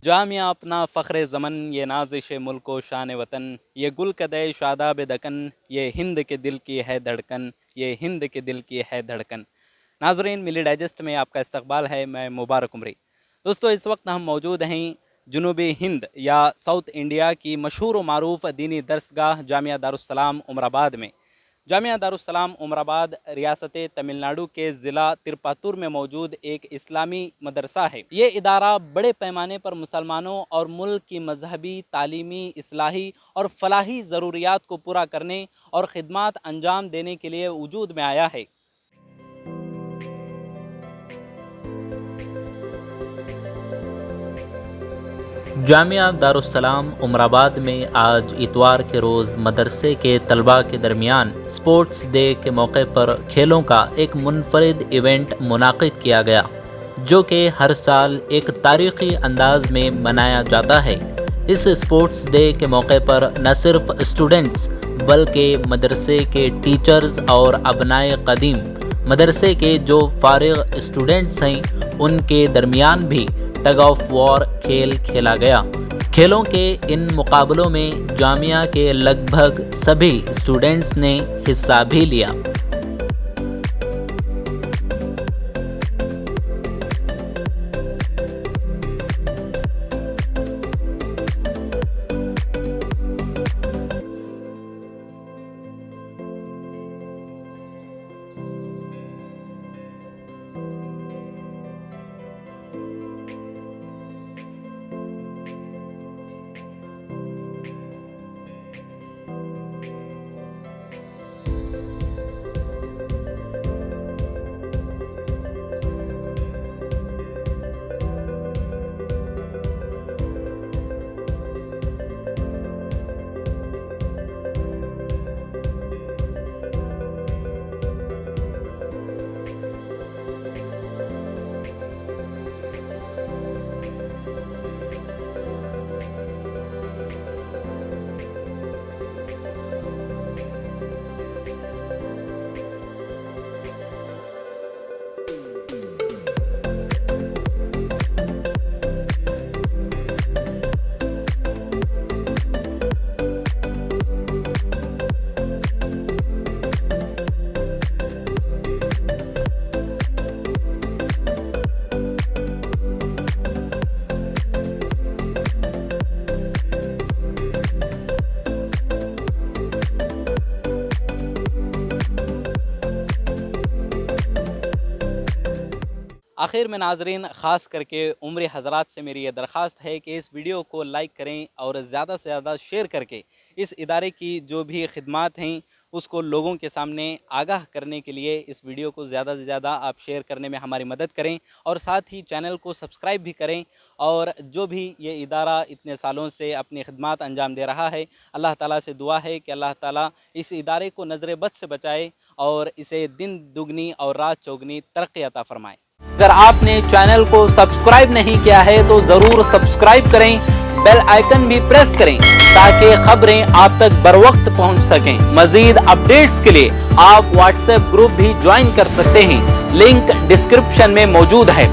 जामिया अपना फ़ख्र ज़मन, ये नाज़िश मुल्क व शान वतन, ये गुल कदे शादाब दकन, ये हिंद के दिल की है धड़कन, ये हिंद के दिल की है धड़कन। नाज़रीन, मिली डाइजेस्ट में आपका इस्तकबाल है। मैं मुबारक उमरी। दोस्तों, इस वक्त हम मौजूद हैं जुनूबी हिंद या साउथ इंडिया की मशहूर व मारूफ दीनी दरसगाह जामिया दारुस्सलाम उमराबाद में। जामिया दारुस्सलाम उमराबाद रियासत तमिलनाडु के ज़िला तिरुपतुर में मौजूद एक इस्लामी मदरसा है। ये इदारा बड़े पैमाने पर मुसलमानों और मुल्क की मजहबी, तालीमी, इस्लाही और फलाही ज़रूरियात को पूरा करने और ख़िदमत अंजाम देने के लिए वजूद में आया है। जामिया दारुस्सलाम उमराबाद में आज इतवार के रोज़ मदरसे के तलबा के दरमियान स्पोर्ट्स डे के मौके पर खेलों का एक मुनफरिद इवेंट मुनाकिद किया गया, जो कि हर साल एक तारीख़ी अंदाज में मनाया जाता है। इस स्पोर्ट्स डे के मौके पर न सिर्फ स्टूडेंट्स बल्कि मदरसे के टीचर्स और अबनाए क़दीम मदरसे के जो फारिग स्टूडेंट्स हैं उनके दरमियान भी टग ऑफ वॉर खेल खेला गया। खेलों के इन मुकाबलों में जामिया के लगभग सभी स्टूडेंट्स ने हिस्सा भी लिया। आखिर में नाजरीन, ख़ास करके उम्री हज़रात से मेरी ये दरख्वास्त है कि इस वीडियो को लाइक करें और ज़्यादा से ज़्यादा शेयर करके इस इदारे की जो भी खिदमत हैं उसको लोगों के सामने आगाह करने के लिए इस वीडियो को ज़्यादा से ज़्यादा आप शेयर करने में हमारी मदद करें और साथ ही चैनल को सब्सक्राइब भी करें। और जो भी ये इदारा इतने सालों से अपनी खिदमत अंजाम दे रहा है, अल्लाह ताला से दुआ है कि अल्लाह ताला इस इदारे को नज़र बद से बचाए और इसे दिन दुगनी और रात चौगनी तरक्की अता फरमाए। अगर आपने चैनल को सब्सक्राइब नहीं किया है तो ज़रूर सब्सक्राइब करें, बेल आइकन भी प्रेस करें ताकि खबरें आप तक बर वक्त पहुँच सकें। मज़ीद अपडेट्स के लिए आप व्हाट्सएप ग्रुप भी ज्वाइन कर सकते हैं, लिंक डिस्क्रिप्शन में मौजूद है।